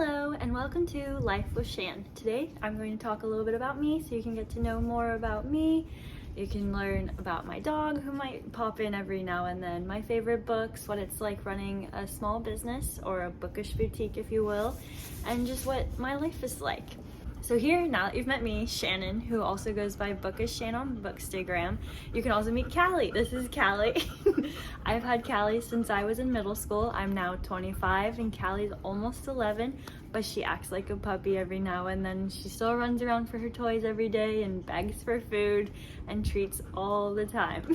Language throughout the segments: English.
Hello and welcome to Life with Shan. Today I'm going to talk a little bit about me so you can get to know more about me. You can learn about my dog who might pop in every now and then, my favorite books, what it's like running a small business or a bookish boutique if you will, and just what my life is like. So here, now that you've met me, Shannon, who also goes by Bookish Shan on Bookstagram, you can also meet Callie. This is Callie. I've had Callie since I was in middle school. I'm now 25 and Callie's almost 11, but she acts like a puppy every now and then. She still runs around for her toys every day and begs for food and treats all the time.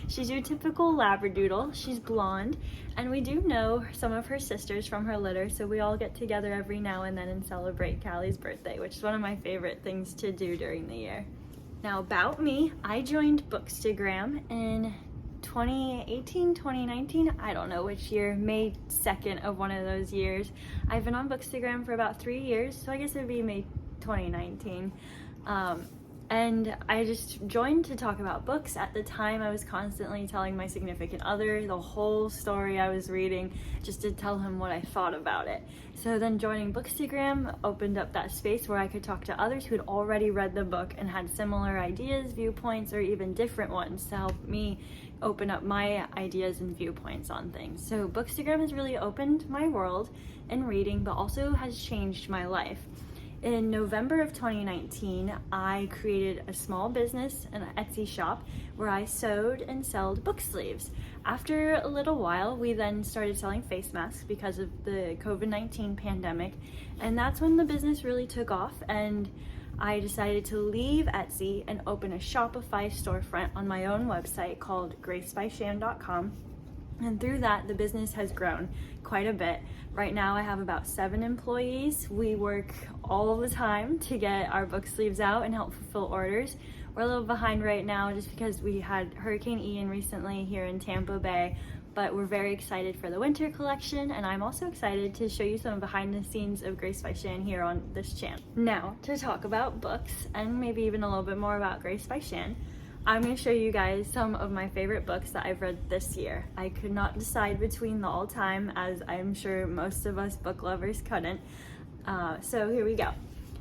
She's your typical Labradoodle. She's blonde, and we do know some of her sisters from her litter, so we all get together every now and then and celebrate Callie's birthday, which is one of my favorite things to do during the year. Now about me, I joined Bookstagram in 2018, 2019, I don't know which year, May 2nd of one of those years. I've been on Bookstagram for about 3 years, so I guess it would be May 2019. And I just joined to talk about books. At the time, I was constantly telling my significant other the whole story I was reading just to tell him what I thought about it. So then joining Bookstagram opened up that space where I could talk to others who had already read the book and had similar ideas, viewpoints, or even different ones to help me open up my ideas and viewpoints on things. So Bookstagram has really opened my world in reading, but also has changed my life. In November of 2019, I created a small business, an Etsy shop, where I sewed and sold book sleeves. After a little while, we then started selling face masks because of the COVID-19 pandemic, and that's when the business really took off, and I decided to leave Etsy and open a Shopify storefront on my own website called gracebyshan.com. And through that, the business has grown quite a bit. Right now I have about 7 employees. We work all the time to get our book sleeves out and help fulfill orders. We're a little behind right now just because we had Hurricane Ian recently here in Tampa Bay, but we're very excited for the winter collection, and I'm also excited to show you some behind the scenes of Grace by Shan here on this channel. Now, to talk about books and maybe even a little bit more about Grace by Shan, I'm going to show you guys some of my favorite books that I've read this year. I could not decide between the all-time, as I'm sure most of us book lovers couldn't. So here we go.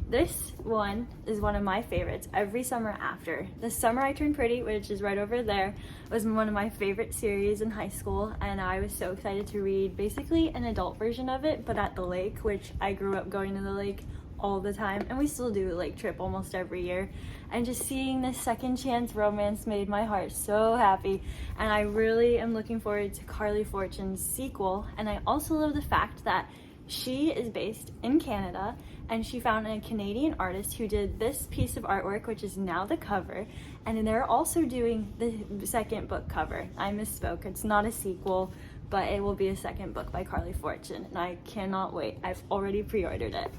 This one is one of my favorites every summer after. The Summer I Turned Pretty, which is right over there, was one of my favorite series in high school, and I was so excited to read basically an adult version of it, but at the lake, which I grew up going to the lake all the time, and we still do a lake trip almost every year, and just seeing this second chance romance made my heart so happy. And I really am looking forward to Carly Fortune's sequel, and I also love the fact that she is based in Canada, and she found a Canadian artist who did this piece of artwork, which is now the cover, and they're also doing the second book cover. I misspoke, it's not a sequel, but it will be a second book by Carly Fortune, and I cannot wait. I've already pre-ordered it.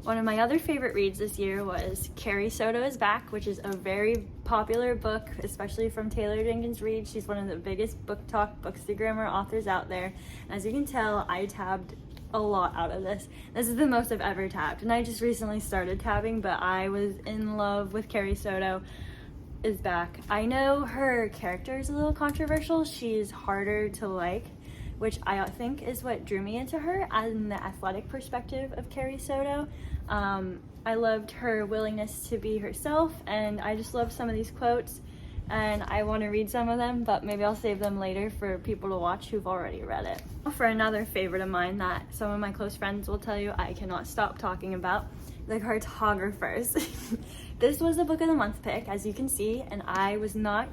One of my other favorite reads this year was Carrie Soto is Back, which is a very popular book, especially from Taylor Jenkins Reid. She's one of the biggest book talk Bookstagrammer authors out there. And as you can tell, I tabbed a lot out of this. This is the most I've ever tabbed, and I just recently started tabbing, but I was in love with Carrie Soto is Back. I know her character is a little controversial. She's harder to like, which I think is what drew me into her in the athletic perspective of Carrie Soto. I loved her willingness to be herself, and I just love some of these quotes, and I want to read some of them, but maybe I'll save them later for people to watch who've already read it. For another favorite of mine that some of my close friends will tell you I cannot stop talking about, The Cartographers. This was a book of the month pick, as you can see, and I was not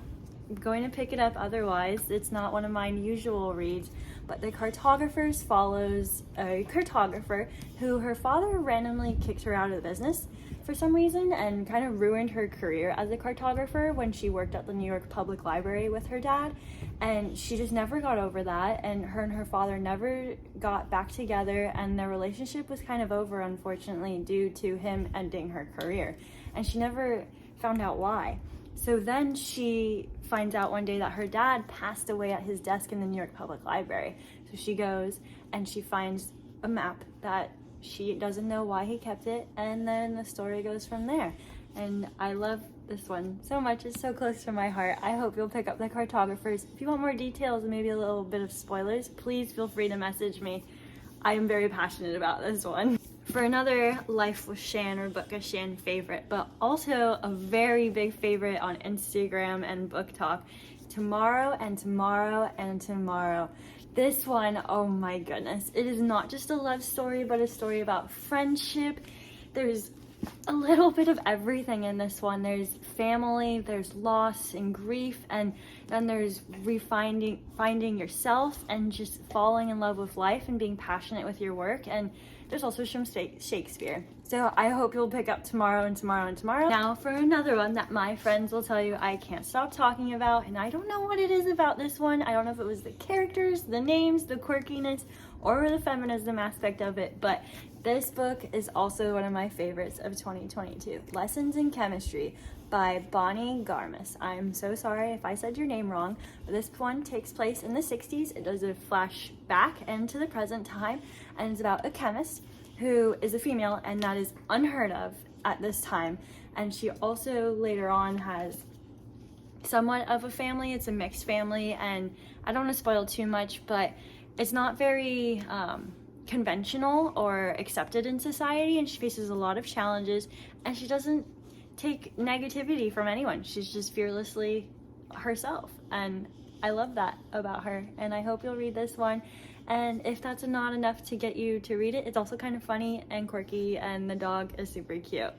going to pick it up otherwise. It's not one of my usual reads, but The Cartographers follows a cartographer who her father randomly kicked her out of the business for some reason and kind of ruined her career as a cartographer when she worked at the New York Public Library with her dad, and she just never got over that, and her father never got back together, and their relationship was kind of over, unfortunately, due to him ending her career, and she never found out why. So then she finds out one day that her dad passed away at his desk in the New York Public Library. So she goes and she finds a map that she doesn't know why he kept it, and then the story goes from there. And I love this one so much. It's so close to my heart. I hope you'll pick up The Cartographers. If you want more details and maybe a little bit of spoilers, please feel free to message me. I am very passionate about this one. For another Life with Shan or Bookish Shan favorite, but also a very big favorite on Instagram and Book Talk, Tomorrow and Tomorrow and Tomorrow. This one, oh my goodness, it is not just a love story, but a story about friendship. There's a little bit of everything in this one. There's family, there's loss and grief, and then there's finding yourself and just falling in love with life and being passionate with your work. And there's also some Shakespeare. So I hope you'll pick up Tomorrow and Tomorrow and Tomorrow. Now for another one that my friends will tell you I can't stop talking about, and I don't know what it is about this one. I don't know if it was the characters, the names, the quirkiness, or the feminism aspect of it, but this book is also one of my favorites of 2022. Lessons in Chemistry by Bonnie Garmus. I'm so sorry if I said your name wrong, but this one takes place in the 60s. It does a flashback into the present time, and it's about a chemist who is a female, and that is unheard of at this time. And she also later on has somewhat of a family. It's a mixed family, and I don't want to spoil too much, but it's not very conventional or accepted in society, and she faces a lot of challenges, and she doesn't take negativity from anyone. She's just fearlessly herself, and I love that about her, and I hope you'll read this one. And if that's not enough to get you to read it, it's also kind of funny and quirky, and the dog is super cute.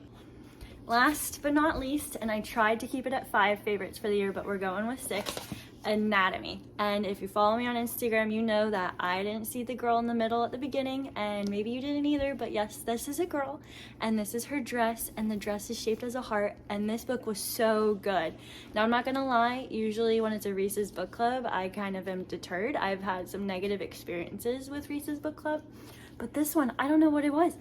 Last but not least, and I tried to keep it at 5 favorites for the year, but we're going with 6, Anatomy. And if you follow me on Instagram, you know that I didn't see the girl in the middle at the beginning, and maybe you didn't either, but yes, this is a girl, and this is her dress, and the dress is shaped as a heart, and this book was so good. Now, I'm not gonna lie, usually when it's a Reese's Book Club, I kind of am deterred. I've had some negative experiences with Reese's Book Club, but this one, I don't know what it was.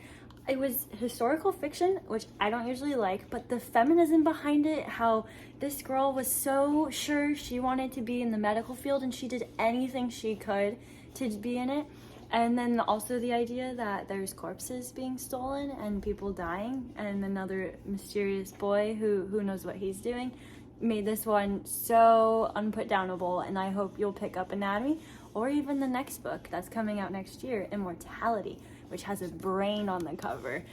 It was historical fiction, which I don't usually like, but the feminism behind it, how this girl was so sure she wanted to be in the medical field and she did anything she could to be in it. And then also the idea that there's corpses being stolen and people dying, and another mysterious boy who knows what he's doing, made this one so unputdownable. And I hope you'll pick up Anatomy, or even the next book that's coming out next year, Immortality, which has a brain on the cover.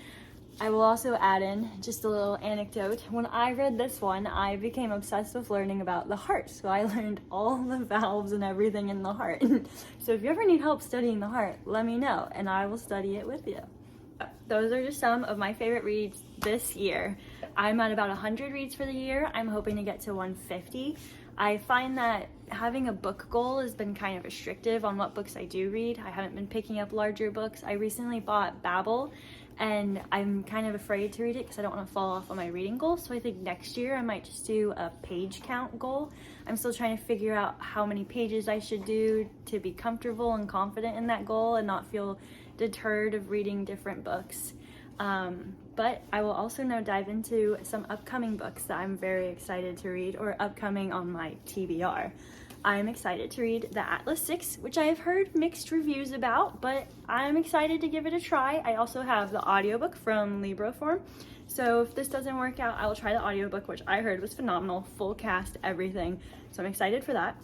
I will also add in just a little anecdote. When I read this one, I became obsessed with learning about the heart. So I learned all the valves and everything in the heart. So if you ever need help studying the heart, let me know and I will study it with you. Those are just some of my favorite reads this year. I'm at about 100 reads for the year. I'm hoping to get to 150. I find that having a book goal has been kind of restrictive on what books I do read. I haven't been picking up larger books. I recently bought Babel, and I'm kind of afraid to read it because I don't want to fall off on my reading goal. So I think next year I might just do a page count goal. I'm still trying to figure out how many pages I should do to be comfortable and confident in that goal and not feel deterred of reading different books. But I will also now dive into some upcoming books that I'm very excited to read, or upcoming on my TBR. I'm excited to read The Atlas 6, which I have heard mixed reviews about, but I'm excited to give it a try. I also have the audiobook from Libroform, so if this doesn't work out, I will try the audiobook, which I heard was phenomenal, full cast, everything, so I'm excited for that.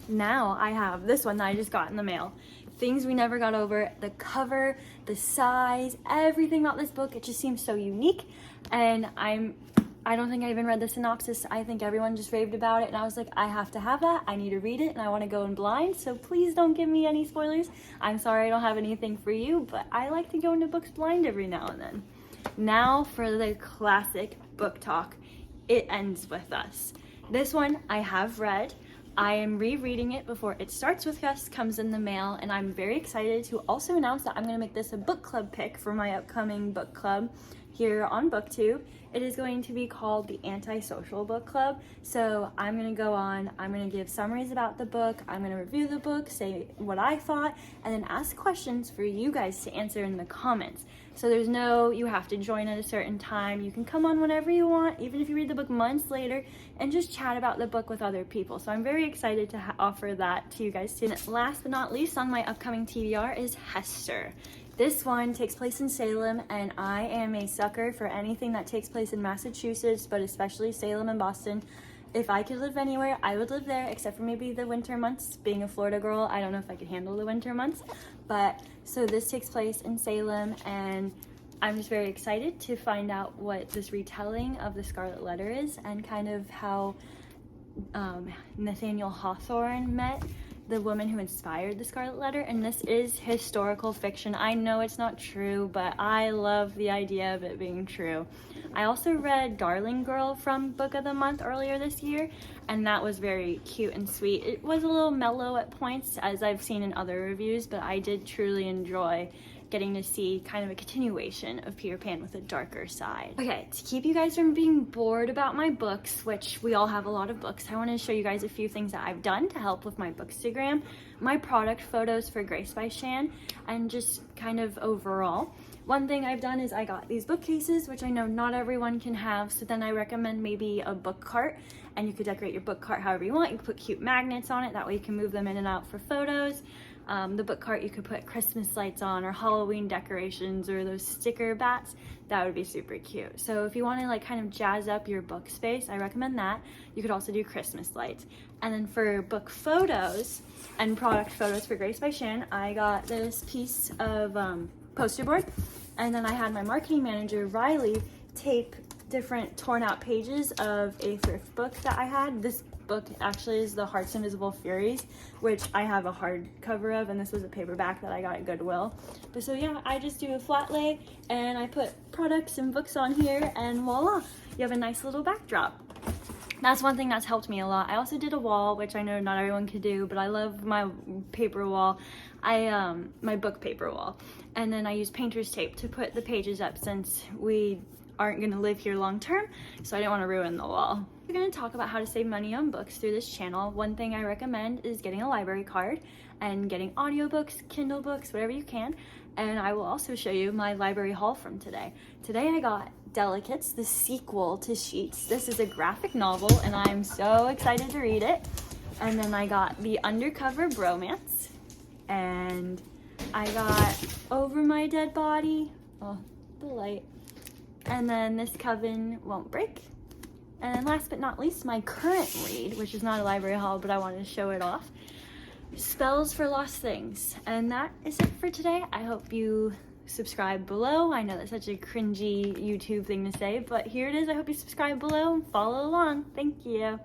Now I have this one that I just got in the mail, Things We Never Got Over. The cover, the size, everything about this book, it just seems so unique, and I don't think I even read the synopsis. I think everyone just raved about it, and I was like, I have to have that. I need to read it, and I want to go in blind, so please don't give me any spoilers. I'm sorry I don't have anything for you, but I like to go into books blind every now and then. Now for the classic book talk, It Ends With Us. This one I have read. I am rereading it before It Starts With Us comes in the mail, and I'm very excited to also announce that I'm going to make this a book club pick for my upcoming book club here on BookTube. It is going to be called the Antisocial Book Club. So I'm going to go on, I'm going to give summaries about the book, I'm going to review the book, say what I thought, and then ask questions for you guys to answer in the comments. So there's no, you have to join at a certain time. You can come on whenever you want, even if you read the book months later, and just chat about the book with other people. So I'm very excited to offer that to you guys too. And last but not least on my upcoming TBR is Hester. This one takes place in Salem, and I am a sucker for anything that takes place in Massachusetts, but especially Salem and Boston. if I could live anywhere, I would live there, except for maybe the winter months. Being a Florida girl, I don't know if I could handle the winter months. But so this takes place in Salem, and I'm just very excited to find out what this retelling of the Scarlet Letter is, and kind of how Nathaniel Hawthorne met the woman who inspired the Scarlet Letter. And this is historical fiction. I know it's not true, but I love the idea of it being true. I also read Darling Girl from Book of the Month earlier this year, and that was very cute and sweet. It was a little mellow at points, as I've seen in other reviews, but I did truly enjoy getting to see kind of a continuation of Peter Pan with a darker side. Okay, to keep you guys from being bored about my books, which we all have a lot of books, I want to show you guys a few things that I've done to help with my Bookstagram, my product photos for Grace by Shan, and just kind of overall. One thing I've done is I got these bookcases, which I know not everyone can have, so then I recommend maybe a book cart, and you could decorate your book cart however you want. You can put cute magnets on it, that way you can move them in and out for photos. The book cart, you could put Christmas lights on, or Halloween decorations, or those sticker bats. That would be super cute. So if you want to like kind of jazz up your book space, I recommend that. You could also do Christmas lights. And then for book photos and product photos for Grace by Shan, I got this piece of poster board, and then I had my marketing manager Riley tape different torn out pages of a thrift book that I had. This book actually is The Heart's Invisible Furies, which I have a hardcover of, and this was a paperback that I got at Goodwill. But so yeah, I just do a flat lay and I put products and books on here, and voila, you have a nice little backdrop. That's one thing that's helped me a lot. I also did a wall, which I know not everyone could do, but I love my paper wall. My book paper wall. And then I used painter's tape to put the pages up, since we aren't gonna live here long term, so I didn't want to ruin the wall. We're gonna talk about how to save money on books through this channel. One thing I recommend is getting a library card and getting audiobooks, Kindle books, whatever you can. And I will also show you my library haul from today. Today I got Delicates, the sequel to Sheets. This is a graphic novel, and I'm so excited to read it. And then I got The Undercover Bromance, and I got Over My Dead Body. Oh, the light. And then This Coven Won't Break. And then last but not least, my current read, which is not a library haul, but I wanted to show it off, Spells for Lost Things. And that is it for today. I hope you subscribe below. I know that's such a cringy YouTube thing to say, but here it is. I hope you subscribe below and follow along. Thank you.